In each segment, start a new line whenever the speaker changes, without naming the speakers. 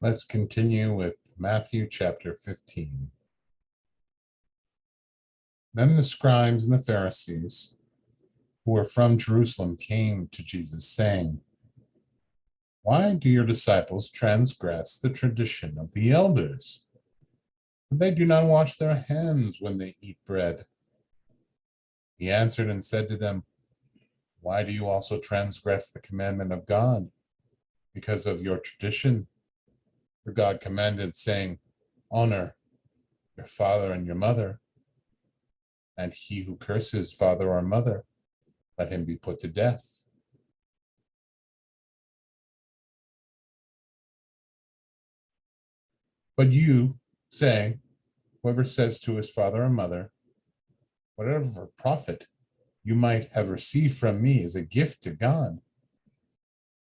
Let's continue with Matthew chapter 15. Then the scribes and the Pharisees, who were from Jerusalem, came to Jesus, saying, "Why do your disciples transgress the tradition of the elders? For they do not wash their hands when they eat bread." He answered and said to them, "Why do you also transgress the commandment of God? Because of your tradition. For God commanded, saying, 'Honor your father and your mother,' and he who curses father or mother, let him be put to death. But you say, whoever says to his father or mother, 'Whatever profit you might have received from me is a gift to God,'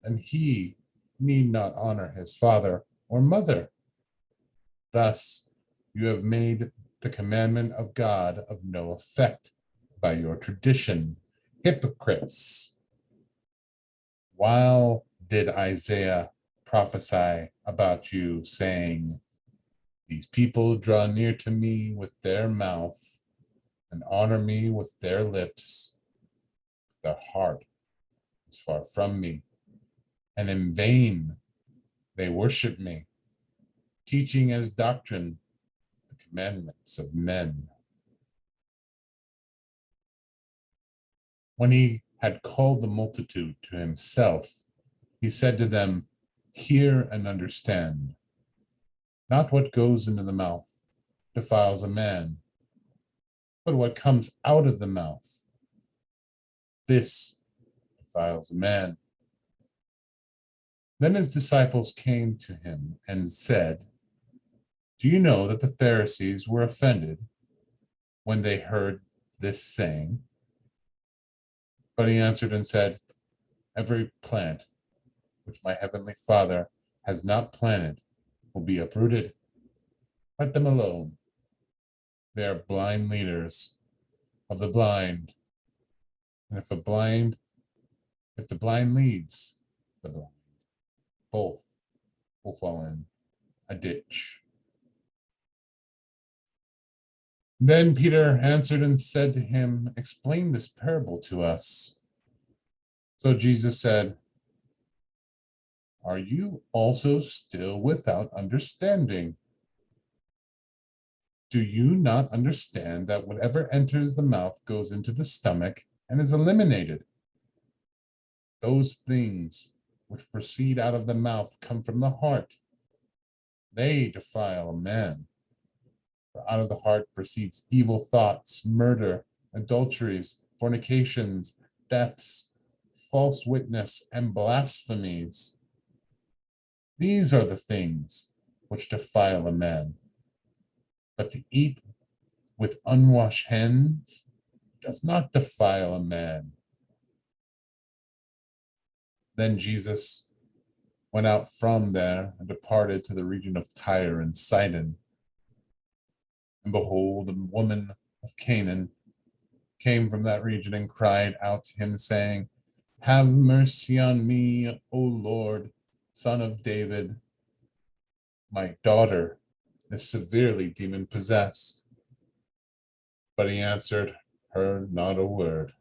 then he need not honor his father or mother. Thus, you have made the commandment of God of no effect by your tradition. Hypocrites! While did Isaiah prophesy about you, saying, 'These people draw near to me with their mouth and honor me with their lips. Their heart is far from me, and in vain they worship me, teaching as doctrine the commandments of men.'" When he had called the multitude to himself, he said to them, "Hear and understand. Not what goes into the mouth defiles a man, but what comes out of the mouth, this defiles a man." Then his disciples came to him and said, "Do you know that the Pharisees were offended when they heard this saying?" But he answered and said, "Every plant which my heavenly Father has not planted will be uprooted. Let them alone. They are blind leaders of the blind. And if the blind leads the blind, both will fall in a ditch." Then Peter answered and said to him, "Explain this parable to us." So Jesus said, "Are you also still without understanding? Do you not understand that whatever enters the mouth goes into the stomach and is eliminated? Those things which proceed out of the mouth come from the heart. They defile a man. For out of the heart proceeds evil thoughts, murder, adulteries, fornications, thefts, false witness, and blasphemies. These are the things which defile a man. But to eat with unwashed hands does not defile a man." Then Jesus went out from there and departed to the region of Tyre and Sidon. And behold, a woman of Canaan came from that region and cried out to him, saying, "Have mercy on me, O Lord, Son of David. My daughter is severely demon possessed." But he answered her not a word.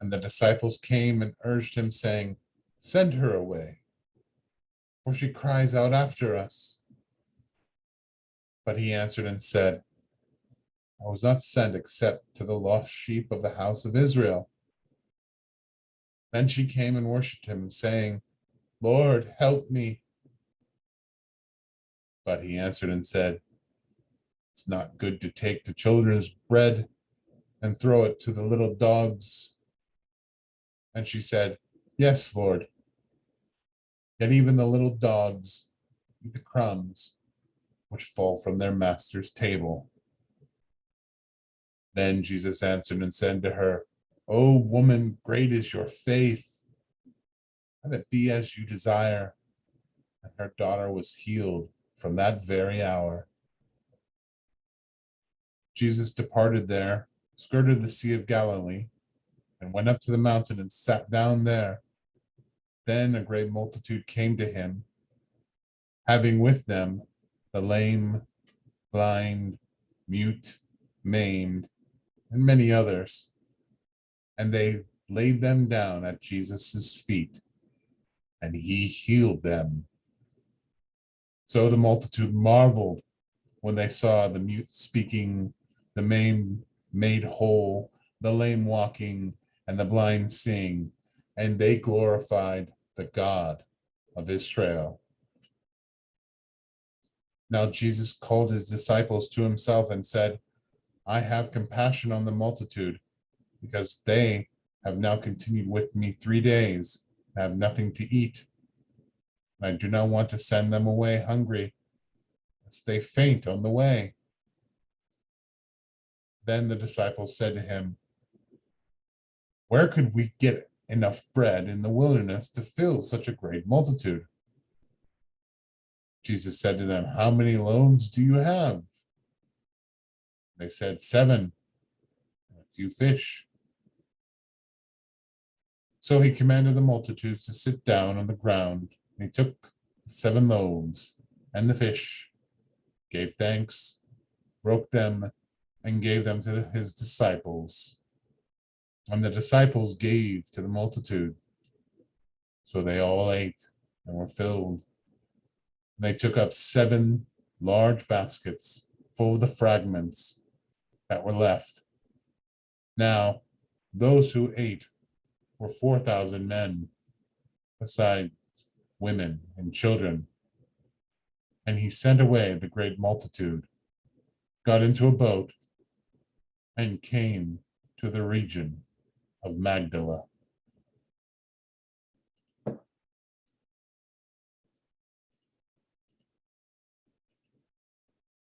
And the disciples came and urged him, saying, "Send her away, for she cries out after us." But he answered and said, "I was not sent except to the lost sheep of the house of Israel." Then she came and worshipped him, saying, "Lord, help me." But he answered and said, "It's not good to take the children's bread and throw it to the little dogs." And she said, "Yes, Lord, yet even the little dogs eat the crumbs which fall from their master's table." Then Jesus answered and said to her, "O woman, great is your faith. Let it be as you desire." And her daughter was healed from that very hour. Jesus departed there, skirted the Sea of Galilee, and went up to the mountain and sat down there. Then a great multitude came to him, having with them the lame, blind, mute, maimed, and many others. And they laid them down at Jesus' feet, and he healed them. So the multitude marveled when they saw the mute speaking, the maimed made whole, the lame walking, and the blind seeing, and they glorified the God of Israel. Now Jesus called his disciples to himself and said, I have compassion on the multitude, because they have now continued with me 3 days and have nothing to eat. And I do not want to send them away hungry, lest they faint on the way. Then the disciples said to him, where could we get enough bread in the wilderness to fill such a great multitude? Jesus said to them, how many loaves do you have? They said, 7, and a few fish. So he commanded the multitudes to sit down on the ground, and he took the 7 loaves and the fish, gave thanks, broke them, and gave them to his disciples. And the disciples gave to the multitude. So they all ate and were filled. And they took up 7 large baskets full of the fragments that were left. Now, those who ate were 4,000 men, besides women and children. And he sent away the great multitude, got into a boat, and came to the region of Magdala.